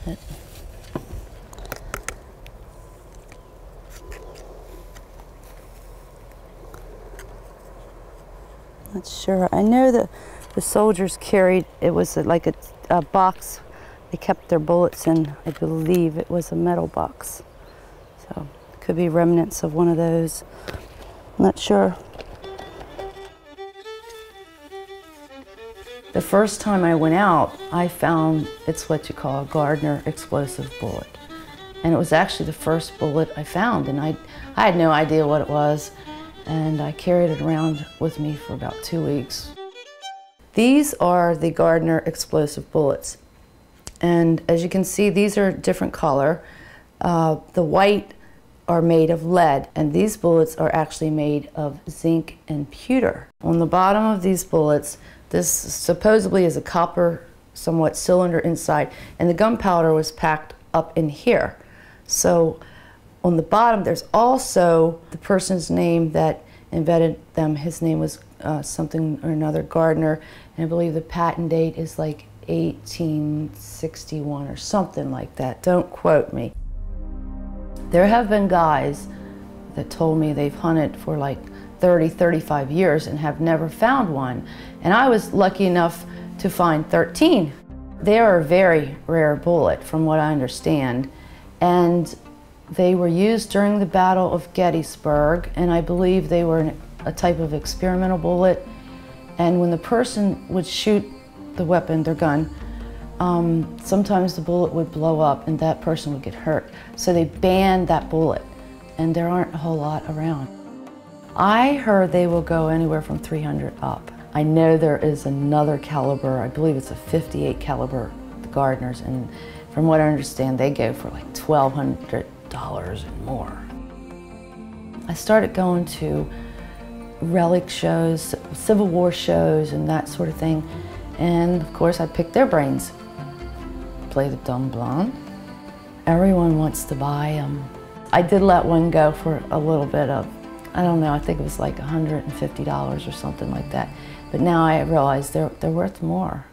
it. Not sure. I know that the soldiers carried, it was like a box they kept their bullets in. I believe it was a metal box. So it could be remnants of one of those. I'm not sure. The first time I went out, I found it's what you call a Gardner explosive bullet. And it was actually the first bullet I found, and I had no idea what it was, and I carried it around with me for about 2 weeks. These are the Gardner explosive bullets. And as you can see, these are a different color. The white are made of lead, and these bullets are actually made of zinc and pewter. On the bottom of these bullets, this supposedly is a copper, somewhat cylinder inside, and the gunpowder was packed up in here. So on the bottom, there's also the person's name that invented them. His name was something or another, Gardner, and I believe the patent date is like 1861 or something like that. Don't quote me. There have been guys that told me they've hunted for like 30, 35 years and have never found one. And I was lucky enough to find 13. They are a very rare bullet from what I understand. And they were used during the Battle of Gettysburg, and I believe they were a type of experimental bullet. And when the person would shoot the weapon, their gun, sometimes the bullet would blow up and that person would get hurt. So they banned that bullet, and there aren't a whole lot around. I heard they will go anywhere from 300 up. I know there is another caliber, I believe it's a 58 caliber, the Gardners, and from what I understand, they go for like $1,200 and more. I started going to relic shows, Civil War shows, and that sort of thing. And of course, I picked their brains. Play the dumb blonde. Everyone wants to buy them. I did let one go for a little bit of, I don't know, I think it was like $150 or something like that. But now I realize they're worth more.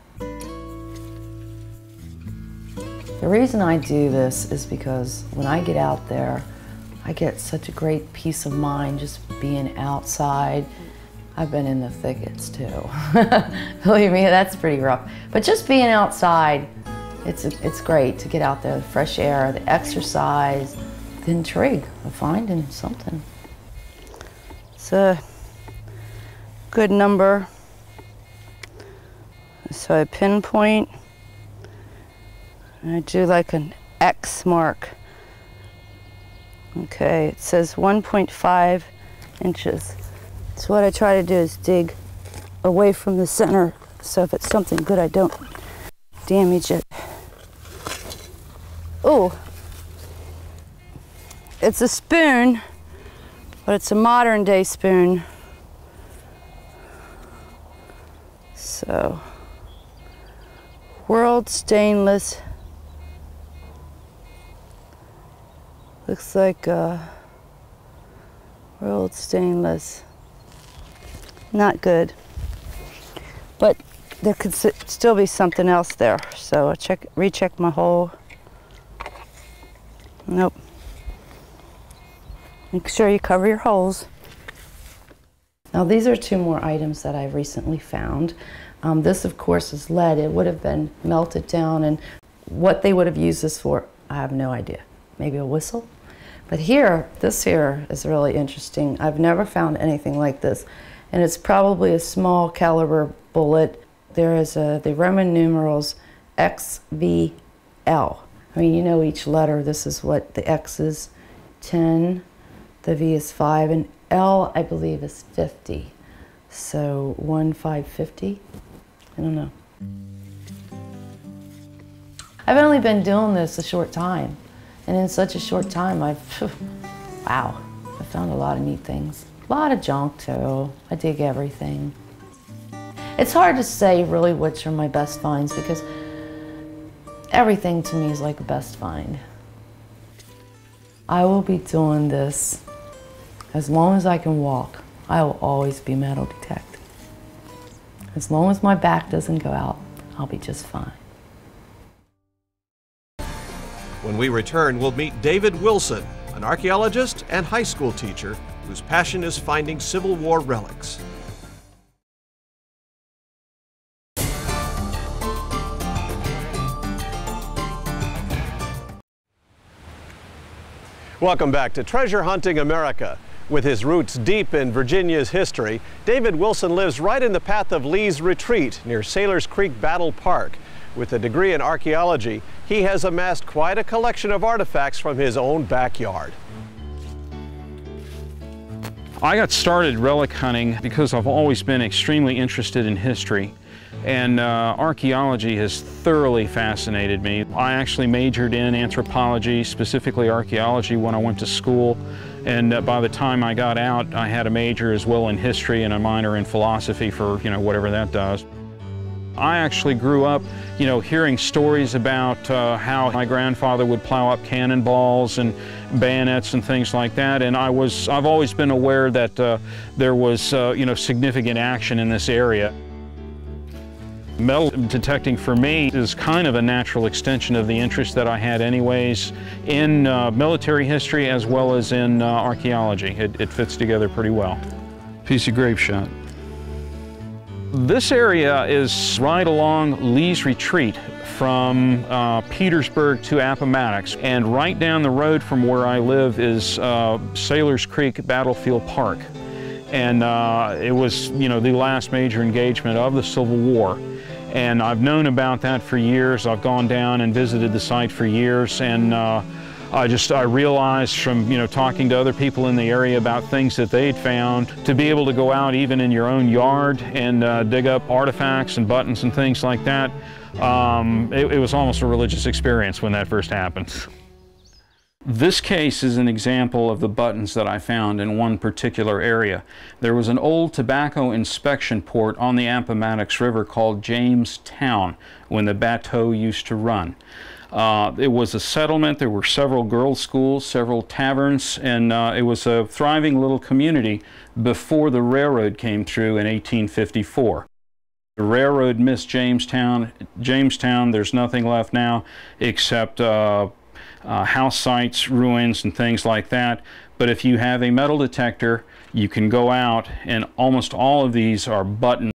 The reason I do this is because when I get out there, I get such a great peace of mind just being outside. I've been in the thickets too. Believe me, that's pretty rough. But just being outside, it's great to get out there, the fresh air, the exercise, the intrigue of finding something. It's a good number. So I pinpoint, and I do like an X mark. Okay, it says 1.5 inches. So what I try to do is dig away from the center, so if it's something good, I don't damage it. Oh, it's a spoon, but it's a modern day spoon. So, World Stainless. Looks like World Stainless. Not good. But there could still be something else there. So I recheck my hole. Nope. Make sure you cover your holes. Now these are two more items that I've recently found. This of course is lead. It would have been melted down, and what they would have used this for, I have no idea. Maybe a whistle? But here, this here is really interesting. I've never found anything like this. And it's probably a small caliber bullet. There is the Roman numerals XVL. I mean, you know each letter. This is what the X is, 10, the V is 5, and L, I believe, is 50. So 1550, I don't know. I've only been doing this a short time. And in such a short time, wow, I found a lot of neat things. A lot of junk too. I dig everything. It's hard to say really which are my best finds because everything to me is like a best find. I will be doing this as long as I can walk. I will always be metal detecting. As long as my back doesn't go out, I'll be just fine. When we return, we'll meet David Wilson, an archaeologist and high school teacher whose passion is finding Civil War relics. Welcome back to Treasure Hunting America. With his roots deep in Virginia's history, David Wilson lives right in the path of Lee's Retreat near Sailors Creek Battle Park. With a degree in archaeology, he has amassed quite a collection of artifacts from his own backyard. I got started relic hunting because I've always been extremely interested in history, and archaeology has thoroughly fascinated me. I actually majored in anthropology, specifically archaeology, when I went to school, and by the time I got out, I had a major as well in history and a minor in philosophy for, whatever that does. I actually grew up, hearing stories about how my grandfather would plow up cannonballs and bayonets and things like that, and I've always been aware that there was, significant action in this area. Metal detecting for me is kind of a natural extension of the interest that I had anyways in military history as well as in archaeology. It fits together pretty well. Piece of grape shot. This area is right along Lee's Retreat from Petersburg to Appomattox, and right down the road from where I live is Sailors Creek Battlefield Park. And it was, the last major engagement of the Civil War. And I've known about that for years. I've gone down and visited the site for years, and I realized from talking to other people in the area about things that they'd found, to be able to go out even in your own yard and dig up artifacts and buttons and things like that, it was almost a religious experience when that first happened. This case is an example of the buttons that I found in one particular area. There was an old tobacco inspection port on the Appomattox River called Jamestown when the bateau used to run. It was a settlement. There were several girls' schools, several taverns, and it was a thriving little community before the railroad came through in 1854. The railroad missed Jamestown. There's nothing left now except house sites, ruins, and things like that. But if you have a metal detector, you can go out, and almost all of these are buttons.